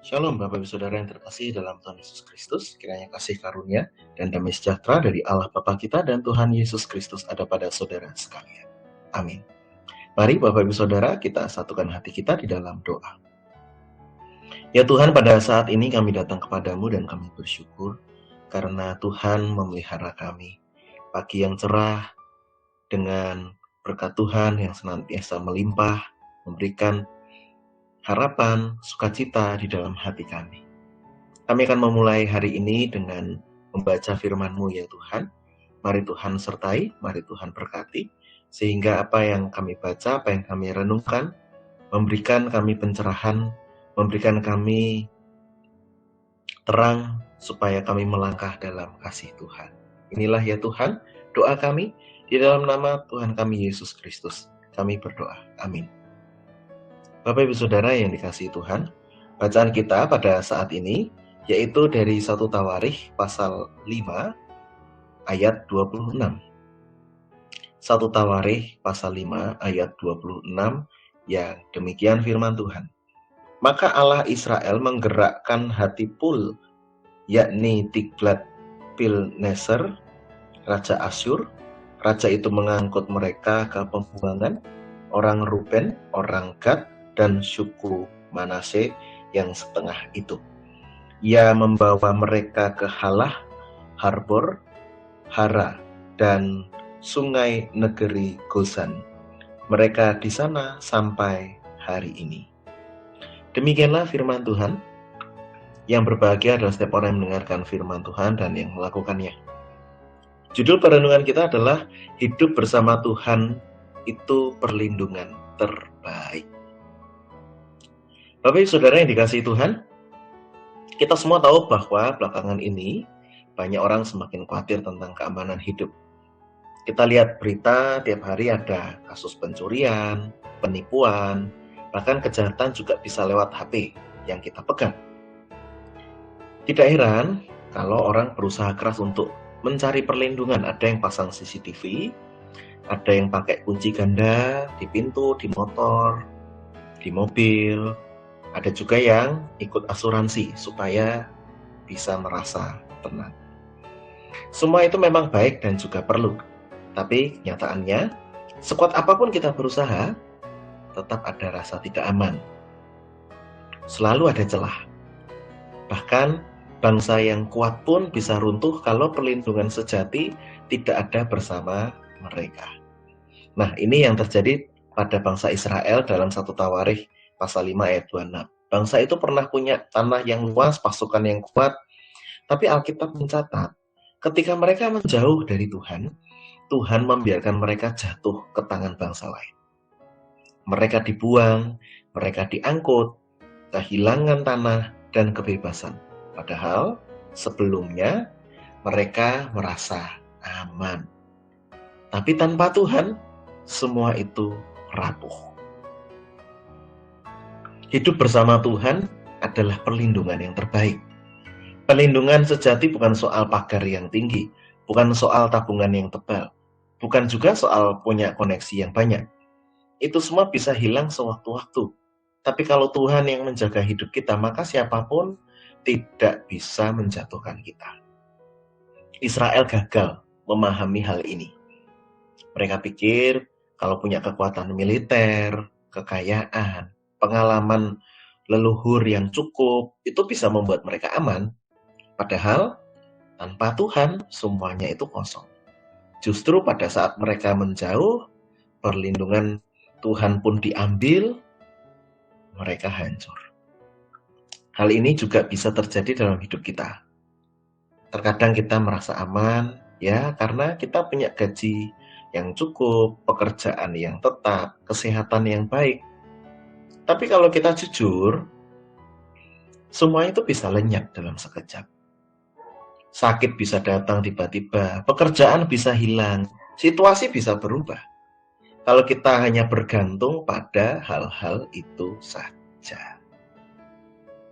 Shalom Bapak Ibu Saudara yang terkasih dalam Tuhan Yesus Kristus, kiranya kasih karunia dan damai sejahtera dari Allah Bapa kita dan Tuhan Yesus Kristus ada pada saudara sekalian. Amin. Mari Bapak Ibu Saudara kita satukan hati kita di dalam doa. Ya Tuhan, pada saat ini kami datang kepadamu dan kami bersyukur karena Tuhan memelihara kami. Pagi yang cerah dengan berkat Tuhan yang senantiasa melimpah, memberikan harapan, sukacita di dalam hati kami. Kami akan memulai hari ini dengan membaca firman-Mu ya Tuhan. Mari Tuhan sertai, mari Tuhan berkati, sehingga apa yang kami baca, apa yang kami renungkan, memberikan kami pencerahan, memberikan kami terang, supaya kami melangkah dalam kasih Tuhan. Inilah ya Tuhan, doa kami, di dalam nama Tuhan kami Yesus Kristus. Kami berdoa, amin. Bapak Ibu Saudara yang dikasihi Tuhan, bacaan kita pada saat ini yaitu dari 1 Tawarikh pasal 5 ayat 26. 1 Tawarikh pasal 5 ayat 26 yang demikian firman Tuhan. Maka Allah Israel menggerakkan hati Pul, yakni Tiglat-Pilneser, Raja Asyur. Raja itu mengangkut mereka ke pembuangan, orang Ruben, orang Gad, dan suku Manase yang setengah itu. Ia membawa mereka ke Halah, Harbor, Hara, dan sungai negeri Gosan. Mereka di sana sampai hari ini. Demikianlah firman Tuhan. Yang berbahagia adalah setiap orang yang mendengarkan firman Tuhan dan yang melakukannya. Judul perenungan kita adalah hidup bersama Tuhan itu perlindungan terbaik. Bapak Ibu Saudara yang dikasihi Tuhan, kita semua tahu bahwa belakangan ini banyak orang semakin khawatir tentang keamanan hidup. Kita lihat berita tiap hari ada kasus pencurian, penipuan, bahkan kejahatan juga bisa lewat HP yang kita pegang. Tidak heran kalau orang berusaha keras untuk mencari perlindungan. Ada yang pasang CCTV, ada yang pakai kunci ganda di pintu, di motor, di mobil. Ada juga yang ikut asuransi supaya bisa merasa tenang. Semua itu memang baik dan juga perlu. Tapi kenyataannya, sekuat apapun kita berusaha, tetap ada rasa tidak aman. Selalu ada celah. Bahkan bangsa yang kuat pun bisa runtuh kalau perlindungan sejati tidak ada bersama mereka. Nah, ini yang terjadi pada bangsa Israel dalam 1 Tawarikh pasal 5 ayat 26. Bangsa itu pernah punya tanah yang luas, pasukan yang kuat, tapi Alkitab mencatat, ketika mereka menjauh dari Tuhan, Tuhan membiarkan mereka jatuh ke tangan bangsa lain. Mereka dibuang, mereka diangkut, kehilangan tanah dan kebebasan. Padahal sebelumnya mereka merasa aman. Tapi tanpa Tuhan, semua itu rapuh. Hidup bersama Tuhan adalah perlindungan yang terbaik. Perlindungan sejati bukan soal pagar yang tinggi, bukan soal tabungan yang tebal, bukan juga soal punya koneksi yang banyak. Itu semua bisa hilang sewaktu-waktu. Tapi kalau Tuhan yang menjaga hidup kita, maka siapapun tidak bisa menjatuhkan kita. Israel gagal memahami hal ini. Mereka pikir kalau punya kekuatan militer, kekayaan, pengalaman leluhur yang cukup, itu bisa membuat mereka aman. Padahal tanpa Tuhan semuanya itu kosong. Justru pada saat mereka menjauh, perlindungan Tuhan pun diambil, mereka hancur. Hal ini juga bisa terjadi dalam hidup kita. Terkadang kita merasa aman, ya, karena kita punya gaji yang cukup, pekerjaan yang tetap, kesehatan yang baik. Tapi kalau kita jujur, semua itu bisa lenyap dalam sekejap. Sakit bisa datang tiba-tiba, pekerjaan bisa hilang, situasi bisa berubah. Kalau kita hanya bergantung pada hal-hal itu saja.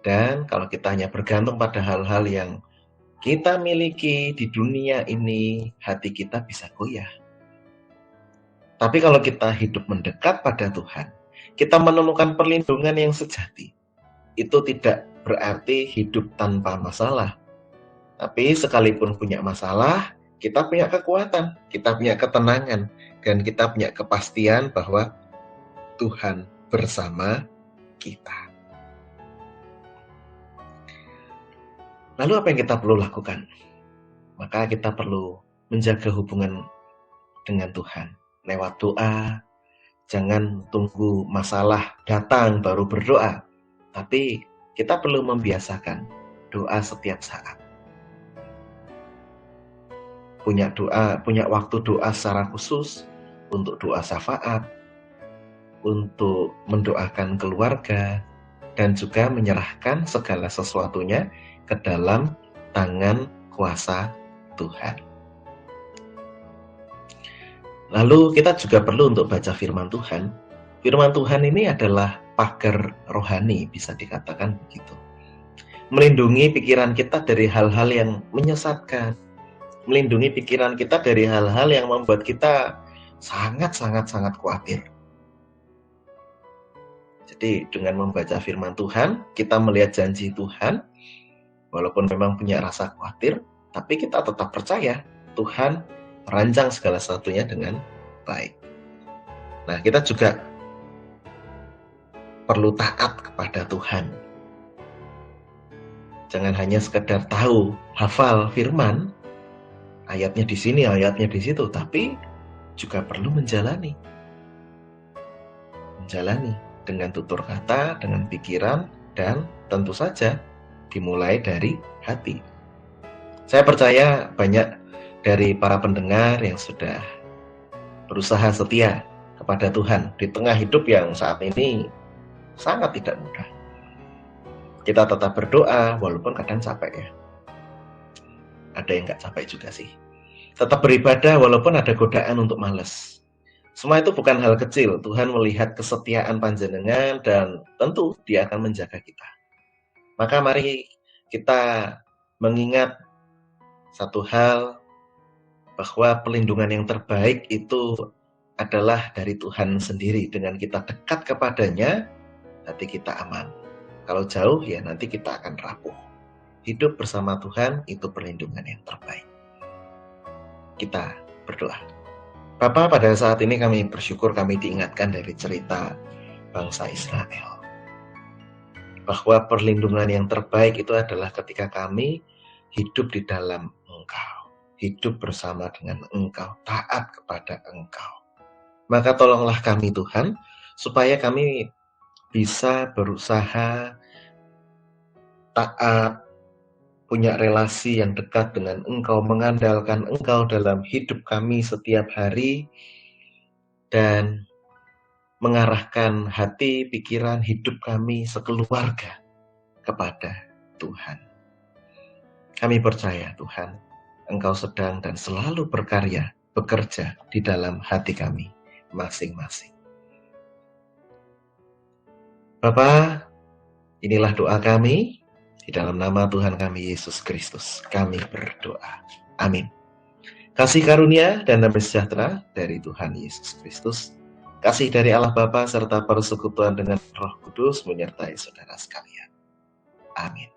Dan kalau kita hanya bergantung pada hal-hal yang kita miliki di dunia ini, hati kita bisa goyah. Tapi kalau kita hidup mendekat pada Tuhan, kita menemukan perlindungan yang sejati. itu tidak berarti hidup tanpa masalah. Tapi sekalipun punya masalah, kita punya kekuatan, kita punya ketenangan, dan kita punya kepastian bahwa Tuhan bersama kita. Lalu apa yang kita perlu lakukan? Maka kita perlu menjaga hubungan dengan Tuhan lewat doa. Jangan tunggu masalah datang baru berdoa, tapi kita perlu membiasakan doa setiap saat. Punya waktu doa secara khusus untuk doa syafaat, untuk mendoakan keluarga, dan juga menyerahkan segala sesuatunya ke dalam tangan kuasa Tuhan. Lalu kita juga perlu untuk baca firman Tuhan. Firman Tuhan ini adalah pagar rohani, bisa dikatakan begitu. Melindungi pikiran kita dari hal-hal yang menyesatkan. Melindungi pikiran kita dari hal-hal yang membuat kita sangat khawatir. Jadi dengan membaca firman Tuhan, kita melihat janji Tuhan, walaupun memang punya rasa khawatir, tapi kita tetap percaya Tuhan merancang segala sesuatunya dengan baik. Nah, kita juga perlu taat kepada Tuhan. Jangan hanya sekedar tahu, hafal firman, ayatnya di sini, ayatnya di situ, tapi juga perlu menjalani dengan tutur kata, dengan pikiran, dan tentu saja dimulai dari hati. Saya percaya banyak dari para pendengar yang sudah berusaha setia kepada Tuhan di tengah hidup yang saat ini sangat tidak mudah. Kita tetap berdoa walaupun kadang capek ya. Ada yang nggak capek juga sih. Tetap beribadah walaupun ada godaan untuk malas. Semua itu bukan hal kecil. Tuhan melihat kesetiaan panjenengan dan tentu Dia akan menjaga kita. Maka mari kita mengingat satu hal, bahwa perlindungan yang terbaik itu adalah dari Tuhan sendiri. Dengan kita dekat kepadanya, hati kita aman. Kalau jauh ya nanti kita akan rapuh. Hidup bersama Tuhan itu perlindungan yang terbaik. Kita berdoa. Bapa, pada saat ini kami bersyukur kami diingatkan dari cerita bangsa Israel, bahwa perlindungan yang terbaik itu adalah ketika kami hidup di dalam Engkau, hidup bersama dengan Engkau, taat kepada Engkau. Maka tolonglah kami Tuhan, supaya kami bisa berusaha taat, punya relasi yang dekat dengan Engkau, mengandalkan Engkau dalam hidup kami setiap hari, dan mengarahkan hati, pikiran, hidup kami sekeluarga kepada Tuhan. Kami percaya Tuhan, Engkau sedang dan selalu berkarya, bekerja di dalam hati kami masing-masing. Bapa, inilah doa kami. Di dalam nama Tuhan kami Yesus Kristus, kami berdoa. Amin. Kasih karunia dan damai sejahtera dari Tuhan Yesus Kristus, kasih dari Allah Bapa serta persekutuan dengan Roh Kudus menyertai saudara sekalian. Amin.